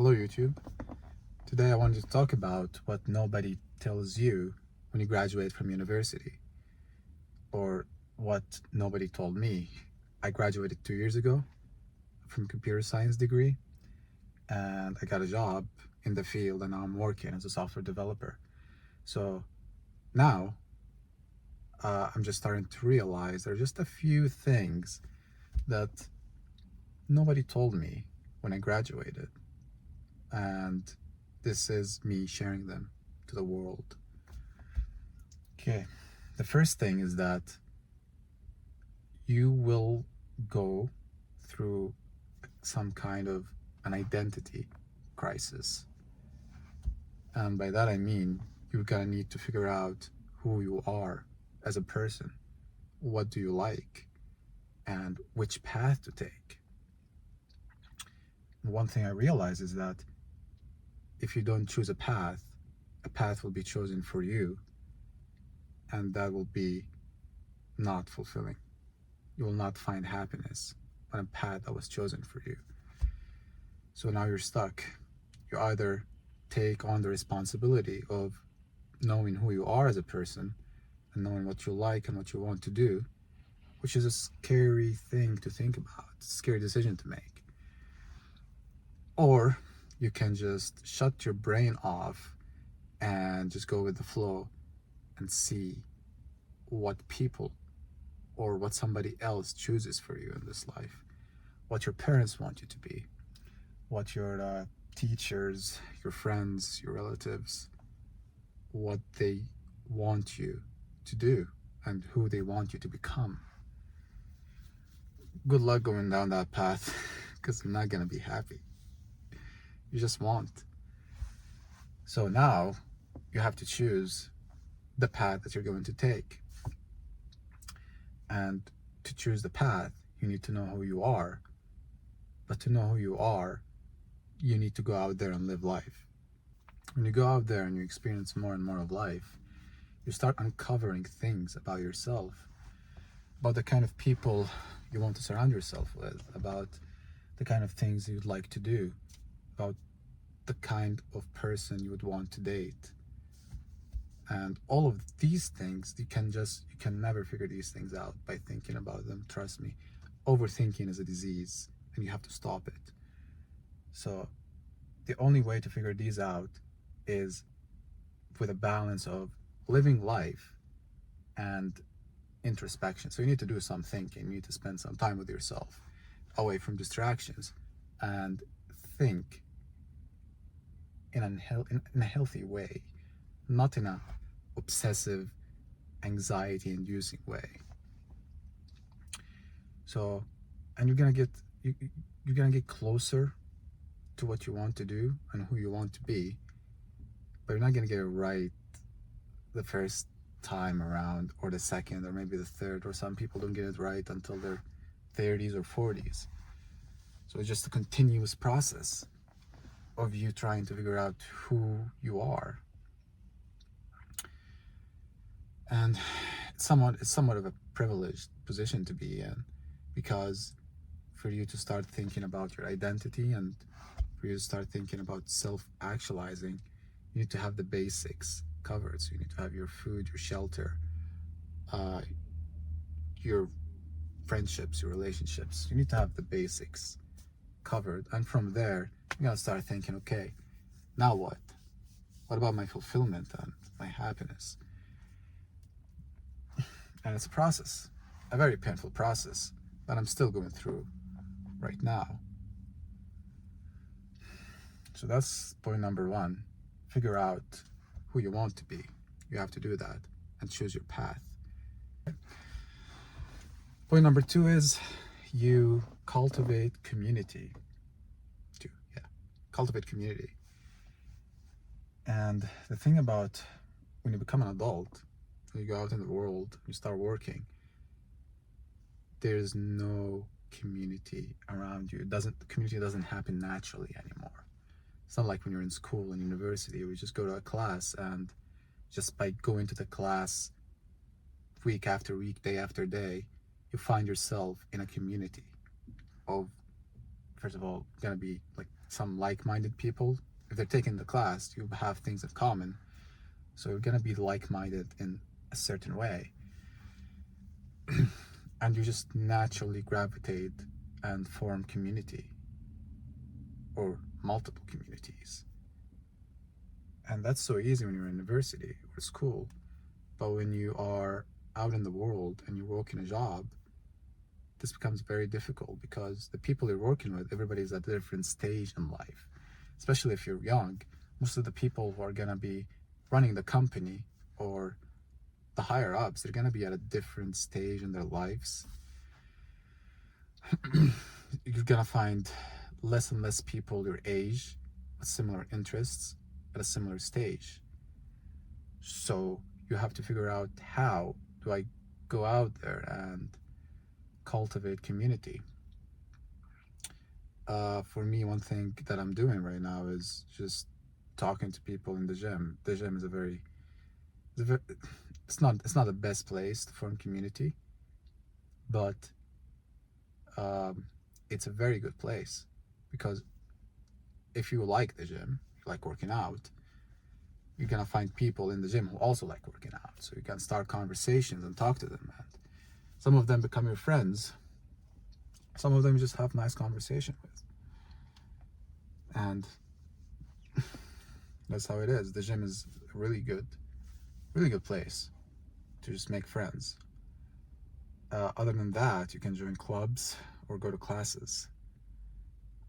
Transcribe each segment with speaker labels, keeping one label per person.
Speaker 1: Hello YouTube. Today I wanted to talk about what nobody tells you when you graduate from university, or what nobody told me. I graduated 2 years ago from computer science degree, and I got a job in the field, and now I'm working as a software developer. So now I'm just starting to realize there are just a few things that nobody told me when I graduated, and this is me sharing them to the world. Okay, the first thing is that you will go through some kind of an identity crisis. And by that I mean you're gonna need to figure out who you are as a person. What do you like? And which path to take. One thing I realize is that if you don't choose a path will be chosen for you, and that will be not fulfilling. You will not find happiness on a path that was chosen for you. So now you're stuck. You either take on the responsibility of knowing who you are as a person and knowing what you like and what you want to do, which is a scary thing to think about, a scary decision to make. Or you can just shut your brain off and just go with the flow and see what people or what somebody else chooses for you in this life, what your parents want you to be, what your teachers, your friends, your relatives, what they want you to do and who they want you to become. Good luck going down that path, because you're not going to be happy. You just won't. So now you have to choose the path that you're going to take. And to choose the path, you need to know who you are. But to know who you are, you need to go out there and live life. When you go out there and you experience more and more of life, you start uncovering things about yourself, about the kind of people you want to surround yourself with, about the kind of things you'd like to do, about the kind of person you would want to date. And all of these things, you can never figure these things out by thinking about them. Trust me, overthinking is a disease and you have to stop it. So the only way to figure these out is with a balance of living life and introspection. So you need to do some thinking. You need to spend some time with yourself, away from distractions, and think in a healthy way, not in a obsessive, anxiety-inducing way. So, and you're gonna get closer to what you want to do and who you want to be, but you're not gonna get it right the first time around, or the second, or maybe the third, or some people don't get it right until their 30s or 40s. So it's just a continuous process of you trying to figure out who you are. And it's somewhat of a privileged position to be in, because for you to start thinking about your identity and for you to start thinking about self-actualizing, you need to have the basics covered. So you need to have your food, your shelter, your friendships, your relationships. You need to have the basics covered. And from there, you gotta start thinking, okay, now what? What about my fulfillment and my happiness? And it's a process, a very painful process that I'm still going through right now. So that's point number one. Figure out who you want to be. You have to do that and choose your path. Point number two is you cultivate community. Cultivate community. And the thing about when you become an adult, when you go out in the world, you start working, there's no community around you. The community doesn't happen naturally anymore. It's not like when you're in school and university, you just go to a class, and just by going to the class week after week, day after day, you find yourself in a community of first of all, gonna be like some like-minded people. If they're taking the class, you have things in common, so you're gonna be like-minded in a certain way, and you just naturally gravitate and form community or multiple communities. And that's so easy when you're in university or school, but when you are out in the world and you work in a job, this becomes very difficult, because the people you're working with, everybody's at a different stage in life. Especially if you're young, most of the people who are gonna be running the company or the higher ups, they're gonna be at a different stage in their lives. You're gonna find less and less people your age with similar interests at a similar stage. So you have to figure out, how do I go out there and cultivate community? For me, one thing that I'm doing right now is just talking to people in the gym. The gym is it's not the best place to form community, but it's a very good place, because if you like the gym, you like working out, you're gonna find people in the gym who also like working out. So you can start conversations and talk to them, and some of them become your friends. Some of them you just have nice conversation with, and that's how it is. The gym is a really good place to just make friends. Other than that, you can join clubs or go to classes,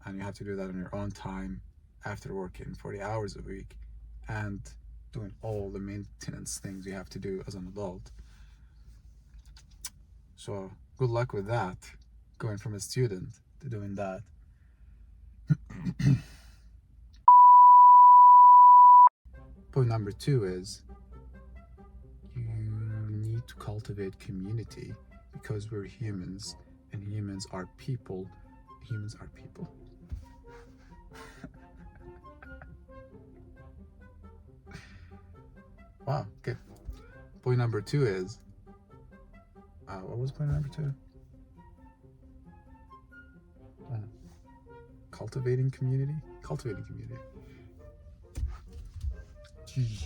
Speaker 1: and you have to do that on your own time after working 40 hours a week and doing all the maintenance things you have to do as an adult. So good luck with that, going from a student to doing that. Point number 2 is, you need to cultivate community, because we're humans, and humans are people. Humans are people. Wow, okay. Point number 2 is, what was point number 2? Cultivating community. Jeez.